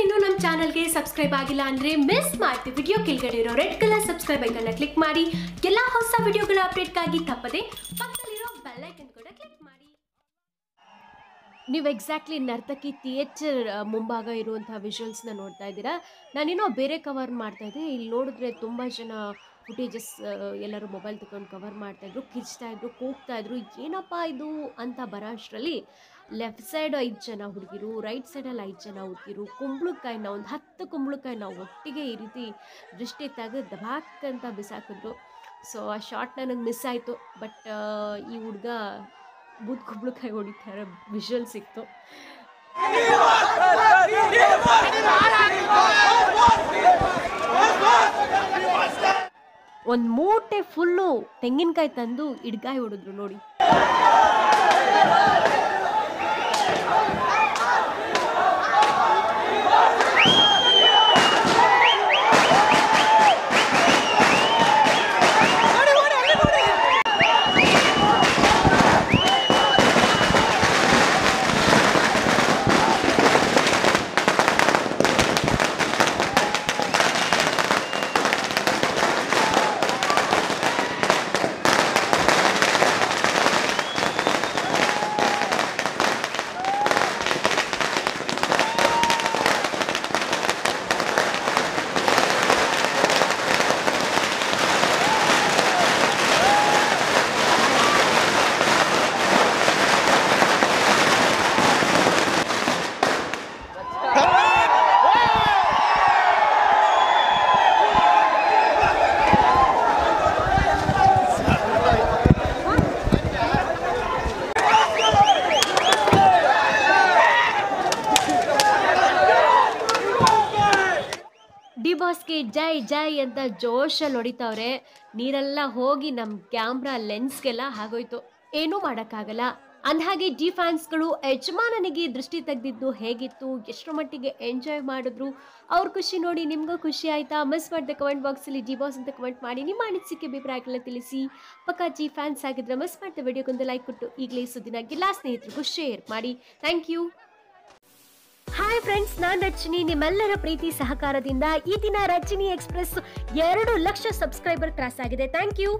ಇನ್ನೂ ನಮ್ಮ ಚಾನಲ್ಗೆ ಸಬ್ಸ್ಕ್ರೈಬ್ ಆಗಿಲ್ಲ ಅಂದರೆ ಮಿಸ್ ಮಾಡ್ತೀವಿ. ವಿಡಿಯೋ ಕೆಳಗಡೆ ಇರೋ ರೆಡ್ ಕಲರ್ ಸಬ್ಸ್ಕ್ರೈಬ್ ಐಕನ್ನ ಕ್ಲಿಕ್ ಮಾಡಿ ಎಲ್ಲ ಹೊಸ ವಿಡಿಯೋಗಳ ಅಪ್ಡೇಟ್ಗಾಗಿ ತಪ್ಪದೆ ಪಕ್ಕದಲ್ಲಿರೋ ಬೆಲ್ ಐಕನ್ ಕೂಡ ಕ್ಲಿಕ್ ಮಾಡಿ. ನೀವು ಎಕ್ಸಾಕ್ಟ್ಲಿ ನರ್ತಕಿ ಥಿಯೇಟರ್ ಮುಂಭಾಗ ಇರುವಂತಹ ವಿಜುವಲ್ಸ್ನ ನೋಡ್ತಾ ಇದ್ದೀರಾ. ನಾನೇನೋ ಬೇರೆ ಕವರ್ ಮಾಡ್ತಾ ಇದ್ದೆ. ಇಲ್ಲಿ ನೋಡಿದ್ರೆ ತುಂಬ ಜನ ಫುಟೇಜಸ್ ಎಲ್ಲರೂ ಮೊಬೈಲ್ ತಗೊಂಡು ಕವರ್ ಮಾಡ್ತಾಯಿದ್ರು, ಕಿಚ್ತಾಯಿದ್ರು, ಕೂಗ್ತಾಯಿದ್ರು. ಏನಪ್ಪ ಇದು ಅಂತ ಬರೋ ಅಷ್ಟರಲ್ಲಿ ಲೆಫ್ಟ್ ಸೈಡ್ 5 ಜನ ಹುಡುಗಿರು, ರೈಟ್ ಸೈಡಲ್ಲಿ 5 ಜನ ಹುಡುಗಿರು ಕುಂಬಳಕಾಯಿನ ಒಂದು 10 ಕುಂಬಳಕಾಯಿನ ಒಟ್ಟಿಗೆ ಈ ರೀತಿ ದೃಷ್ಟಿ ತೆಗೆದು ದಬಾಕ್ ಅಂತ ಬಿಸಾಕಿದ್ರು. ಸೊ ಆ ಶಾರ್ಟ್ ನನಗೆ ಮಿಸ್ ಆಯಿತು. ಬಟ್ ಈ ಹುಡುಗ ಬೂತ್ ಕುಂಬಳಕಾಯಿ ಹೊಡಿತಾರೆ ವಿಜುವಲ್ ಸಿಕ್ತು. ಒಂದು ಮೂಟೆ ಫುಲ್ಲು ತೆಂಗಿನಕಾಯಿ ತಂದು ಇಡ್ಗಾಯಿ ಹೊಡೆದ್ರು ನೋಡಿ. ಡಿ ಬಾಸ್ಗೆ ಜೈ ಜೈ ಅಂತ ಜೋಶಲ್ಲಿ ಹೊಡಿತಾವ್ರೆ. ನೀರೆಲ್ಲ ಹೋಗಿ ನಮ್ಮ ಕ್ಯಾಮ್ರಾ ಲೆನ್ಸ್ಗೆಲ್ಲ ಆಗೋಯ್ತು. ಏನೂ ಮಾಡೋಕ್ಕಾಗಲ್ಲ. ಅಂದಹಾಗೆ ಡಿ ಫ್ಯಾನ್ಸ್ಗಳು ಯಜಮಾನನಿಗೆ ದೃಷ್ಟಿ ತೆಗೆದಿದ್ದು ಹೇಗಿತ್ತು, ಎಷ್ಟರ ಮಟ್ಟಿಗೆ ಎಂಜಾಯ್ ಮಾಡಿದ್ರು, ಅವ್ರ ಖುಷಿ ನೋಡಿ ನಿಮಗೂ ಖುಷಿ ಆಯಿತಾ? ಮಿಸ್ ಮಾಡಿದೆ ಕಮೆಂಟ್ ಬಾಕ್ಸಲ್ಲಿ ಡಿ ಬಾಸ್ ಅಂತ ಕಮೆಂಟ್ ಮಾಡಿ ನಿಮ್ಮ ಅನಿಸಿಕೆ ಅಭಿಪ್ರಾಯಗಳನ್ನ ತಿಳಿಸಿ. ಪಕ್ಕಾ ಜಿ ಫ್ಯಾನ್ಸ್ ಆಗಿದ್ರೆ ಮಿಸ್ ಮಾಡಿದ ವಿಡಿಯೋಗೊಂದು ಲೈಕ್ ಕೊಟ್ಟು ಈಗಲೇ ಸುದ್ದಿನ ಎಲ್ಲ ಸ್ನೇಹಿತರಿಗೂ ಶೇರ್ ಮಾಡಿ. Thank you. ಹಾಯ್ ಫ್ರೆಂಡ್ಸ್, ನಾನು ರಚನಿ. ನಿಮ್ಮೆಲ್ಲರ ಪ್ರೀತಿ ಸಹಕಾರದಿಂದ ಈ ದಿನ Rachani express 2 lakh subscriber cross ಆಗಿದೆ. Thank you.